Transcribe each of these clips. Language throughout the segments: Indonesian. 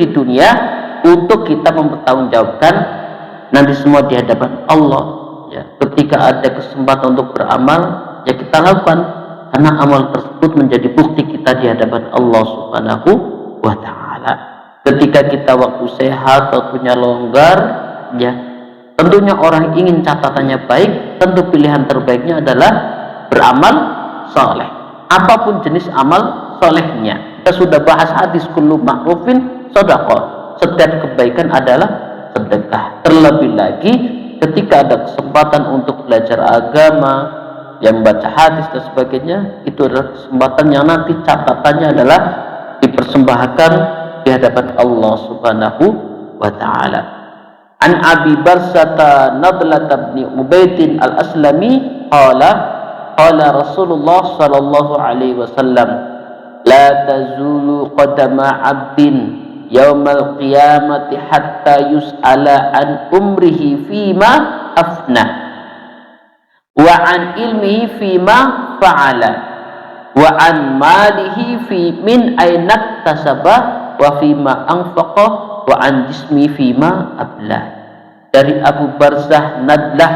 di dunia untuk kita mempertanggungjawabkan nanti semua di hadapan Allah. Ya, ketika ada kesempatan untuk beramal, ya kita lakukan, karena amal tersebut menjadi bukti kita di hadapan Allah Subhanahu wa Ta'ala. Ketika kita waktu sehat, waktunya longgar, ya tentunya orang ingin catatannya baik, tentu pilihan terbaiknya adalah beramal soleh, apapun jenis amal solehnya. Kita sudah bahas hadis kullu ma'rufin shadaqah, setiap kebaikan adalah sedekah. Terlebih lagi ketika ada kesempatan untuk belajar agama, yang membaca hadis dan sebagainya, itu adalah kesempatan yang nanti catatannya adalah dipersembahkan di hadapan Allah Subhanahu wa Ta'ala. An Abi Barsata Nadlat bin Ubaidin al-Aslami qala Rasulullah sallallahu alaihi wasallam, la tazulu qadama 'abdin yaumal qiyamati hatta yus'ala an umrihi fima afna wa an ilmihi fima fa'ala wa an malihi fi min aina tasaba wa fima anfaqa wa an jismi fima ablah. Dari Abu Barzah Nadlah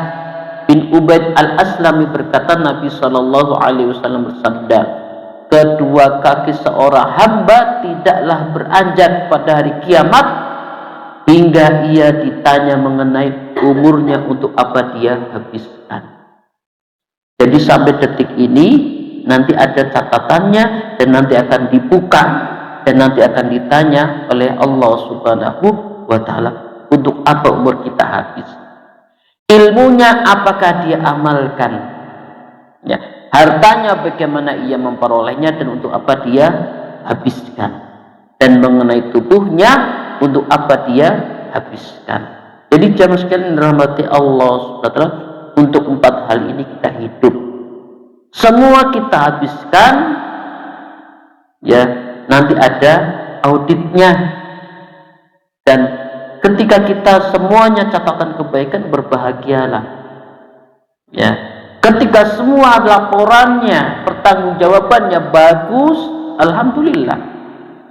bin Ubaid al-Aslami berkata, Nabi sallallahu alaihi wasallam bersabda, kedua kaki seorang hamba tidaklah beranjak pada hari kiamat hingga ia ditanya mengenai umurnya untuk apa dia habiskan. Jadi sampai detik ini nanti ada catatannya dan nanti akan dibuka dan nanti akan ditanya oleh Allah Subhanahu wa Ta'ala, untuk apa umur kita habis, ilmunya apakah dia amalkan, ya, hartanya bagaimana ia memperolehnya dan untuk apa dia habiskan, dan mengenai tubuhnya untuk apa dia habiskan. Jadi jamaah sekalian dirahmati Allah Subhanahu wa Ta'ala, untuk 4 hal ini kita hidup, semua kita habiskan, ya nanti ada auditnya. Dan ketika kita semuanya catatan kebaikan, berbahagialah, ya ketika semua laporannya, pertanggungjawabannya bagus, alhamdulillah.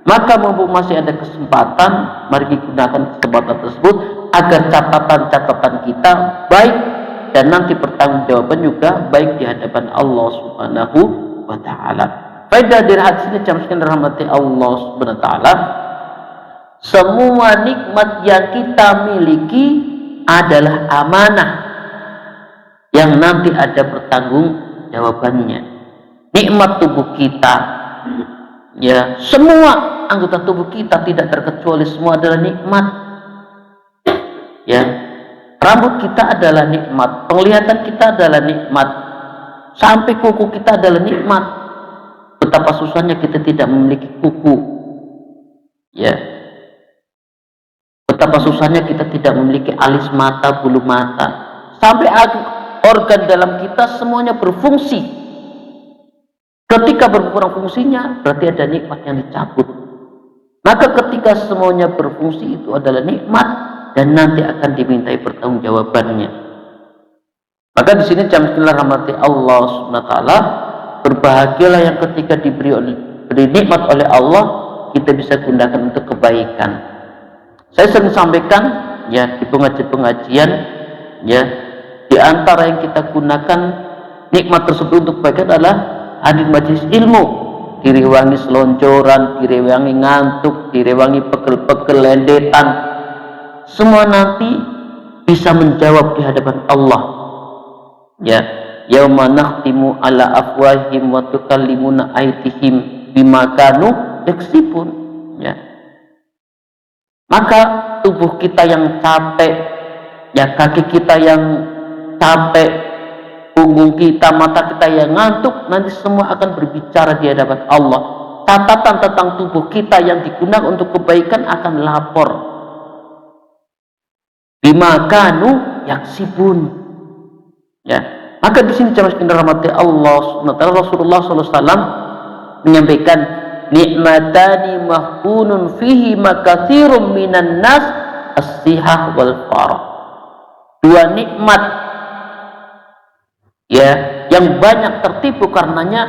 Maka mumpung masih ada kesempatan, mari digunakan kesempatan tersebut agar catatan-catatan kita baik dan nanti pertanggungjawaban juga baik di hadapan Allah Subhanahu wa Ta'ala. Faedah dari hadis ini jamaah sekalian dirahmati Allah Subhanahu wa Ta'ala, semua nikmat yang kita miliki adalah amanah yang nanti ada pertanggungjawabannya. Nikmat tubuh kita, ya semua anggota tubuh kita tidak terkecuali, semua adalah nikmat. Ya, rambut kita adalah nikmat, penglihatan kita adalah nikmat, sampai kuku kita adalah nikmat. Betapa susahnya kita tidak memiliki kuku, ya. Betapa susahnya kita tidak memiliki alis mata, bulu mata, sampai organ dalam kita semuanya berfungsi. Ketika berkurang fungsinya, berarti ada nikmat yang dicabut. Maka ketika semuanya berfungsi, itu adalah nikmat dan nanti akan dimintai pertanggungjawabannya. Maka di sini jamaah rahmati Allah Subhanahu wa Ta'ala, berbahagialah yang ketika diberi nikmat oleh Allah, kita bisa gunakan untuk kebaikan. Saya sering sampaikan, ya di pengajian-pengajian, ya di antara yang kita gunakan nikmat tersebut untuk kebaikan adalah hadir majelis ilmu, direwangi selonjoran, direwangi ngantuk, direwangi pegel-pegel lendetan, semua nanti bisa menjawab di hadapan Allah. Ya, yauma nakhtimu ala afwahim wa tukallimuna aydihim bima kanu yaksibun. Ya, maka tubuh kita yang capek, ya kaki kita yang capek, punggung kita, mata kita yang ngantuk, nanti semua akan berbicara di hadapan Allah. Catatan tentang tubuh kita yang digunakan untuk kebaikan akan lapor. Bima kanu yaksibun. Ya, maka di sini jamaah sekalian rahmati Allah Subhanahu wa Ta'ala, Rasulullah sallallahu alaihi wasallam menyampaikan, nikmatani mahbunun fihi makatsirum minan nas as-sihah wal farah. Dua nikmat, ya yang banyak tertipu karenanya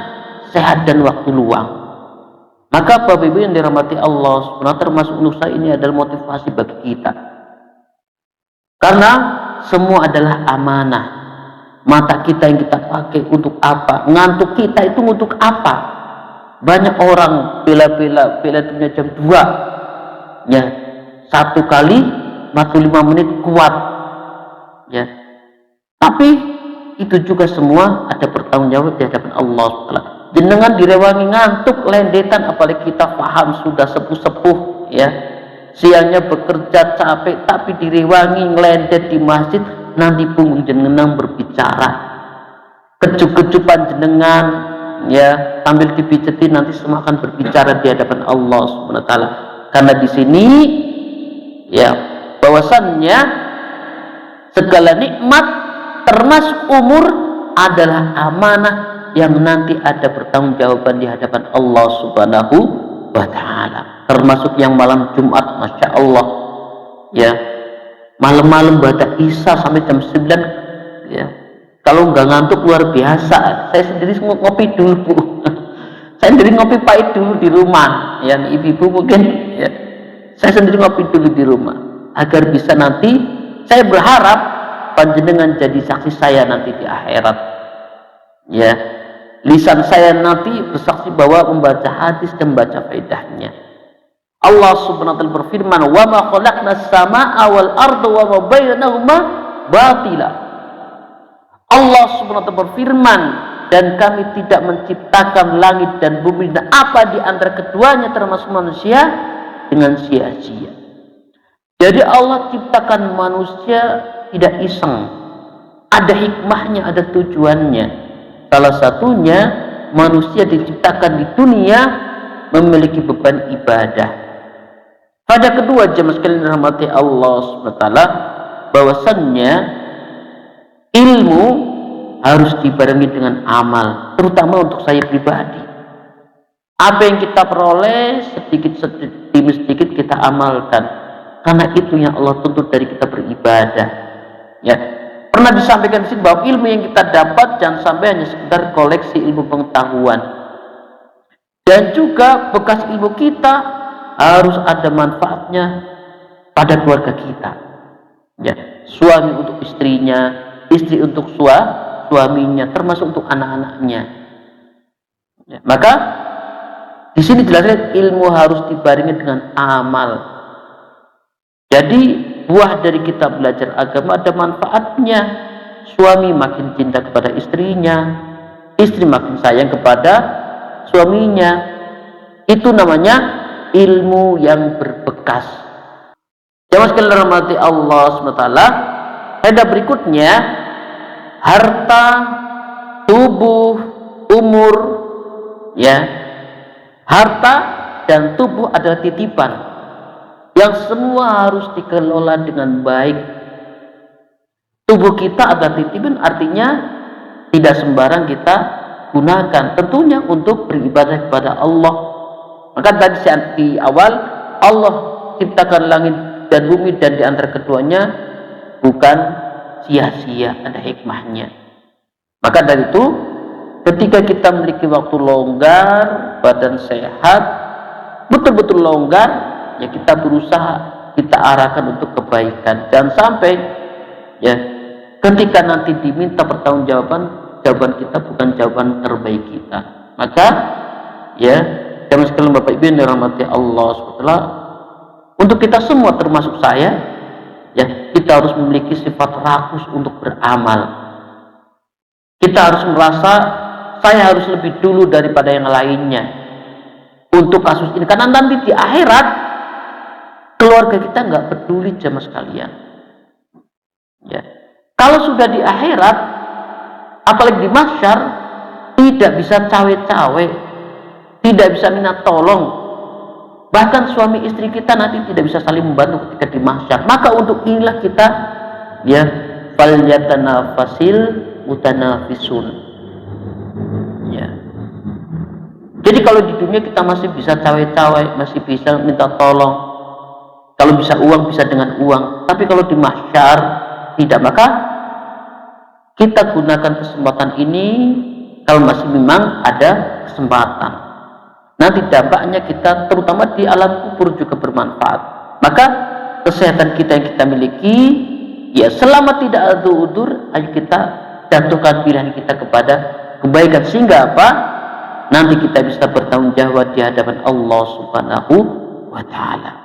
sehat dan waktu luang. Maka Bapak Ibu yang dirahmati Allah Subhanahu wa ta'ala, termasuk nusa ini adalah motivasi bagi kita. Karena semua adalah amanah. Mata kita yang kita pakai untuk apa? Ngantuk kita itu untuk apa? Banyak orang bela dunia jam 2. Ya, satu kali waktu 5 menit kuat. Ya. Tapi itu juga semua ada pertanggungjawab di hadapan Allah SWT. Jenengan direwangi ngantuk lendetan, apalagi kita paham sudah sepuh-sepuh ya, siangnya bekerja capek tapi direwangi ngelendet di masjid, nanti punggung jenengan berbicara, kecup-kecupan jenengan ya sambil dipijeti, nanti semua akan berbicara di hadapan Allah Subhanahu wa ta'ala. Karena di sini ya bahwasannya segala nikmat termasuk umur adalah amanah yang nanti ada pertanggungjawaban di hadapan Allah Subhanahu wa ta'ala. Termasuk yang malam Jumat, Masya Allah ya, malam-malam baca Isya sampai jam 9 ya, kalau nggak ngantuk luar biasa. Saya sendiri ngopi dulu Bu. Saya sendiri ngopi pahit dulu di rumah ya, ibu-ibu mungkin ya, saya sendiri ngopi dulu di rumah agar bisa nanti, saya berharap panjenengan jadi saksi saya nanti di akhirat ya, lisan saya nanti bersaksi bahwa membaca hadis dan membaca faedahnya. Allah Subhanahu wa ta'ala berfirman, "Wa ma khalaqnas samaa'a wal arda wa ma bainahuma batila." Allah Subhanahu wa ta'ala berfirman, dan kami tidak menciptakan langit dan bumi dan apa di antara keduanya termasuk manusia dengan sia-sia. Jadi Allah ciptakan manusia tidak iseng, ada hikmahnya, ada tujuannya. Salah satunya manusia diciptakan di dunia memiliki beban ibadah. Pada kedua, jemaah sekalian dirahmati Allah SWT, bahwasannya ilmu harus dibarengi dengan amal, terutama untuk saya pribadi. Apa yang kita peroleh sedikit demi sedikit kita amalkan, karena itu yang Allah tuntut dari kita beribadah. Ya, pernah disampaikan di sini bahwa ilmu yang kita dapat jangan sampai hanya sekedar koleksi ilmu pengetahuan, dan juga bekas ilmu kita harus ada manfaatnya pada keluarga kita. Ya, suami untuk istrinya, istri untuk suaminya, termasuk untuk anak-anaknya. Ya, maka di sini jelasnya ilmu harus dibarengi dengan amal. Jadi buah dari kita belajar agama ada manfaatnya. Suami makin cinta kepada istrinya, istri makin sayang kepada suaminya. Itu namanya ilmu yang berbekas. Jamaah sekalian dirahmati Allah SWT, faedah berikutnya, harta, tubuh, umur ya, harta dan tubuh adalah titipan yang semua harus dikelola dengan baik. Tubuh kita adalah titipan, artinya tidak sembarang kita gunakan, tentunya untuk beribadah kepada Allah. Maka tadi di awal Allah ciptakan langit dan bumi dan di antara keduanya bukan sia-sia, ada hikmahnya. Maka dari itu ketika kita memiliki waktu longgar, badan sehat, betul-betul longgar, ya kita berusaha, kita arahkan untuk kebaikan. Jangan sampai ya ketika nanti diminta pertanggungjawaban, jawaban kita bukan jawaban terbaik kita. Maka ya jamaah sekalian Bapak Ibu yang dirahmati Allah SWT, untuk kita semua termasuk saya ya, kita harus memiliki sifat rakus untuk beramal. Kita harus merasa saya harus lebih dulu daripada yang lainnya untuk kasus ini, karena nanti di akhirat keluarga kita nggak peduli jamaah sekalian ya. Kalau sudah di akhirat, apalagi di mahsyar, tidak bisa cawe-cawe, tidak bisa minta tolong. Bahkan suami istri kita nanti tidak bisa saling membantu ketika di mahsyar. Maka untuk inilah kita ya, falyatanafasil mutanafisun ya. Jadi kalau di dunia kita masih bisa cawe-cawe, masih bisa minta tolong, kalau bisa uang bisa dengan uang, tapi kalau di mahsyar tidak. Maka kita gunakan kesempatan ini kalau masih memang ada kesempatan. nanti dampaknya kita terutama di alam kubur juga bermanfaat. Maka kesehatan kita yang kita miliki, ya selama tidak ada udzur, ayo kita jatuhkan pilihan kita kepada kebaikan, sehingga apa? Nanti kita bisa bertanggung jawab di hadapan Allah Subhanahu wa ta'ala.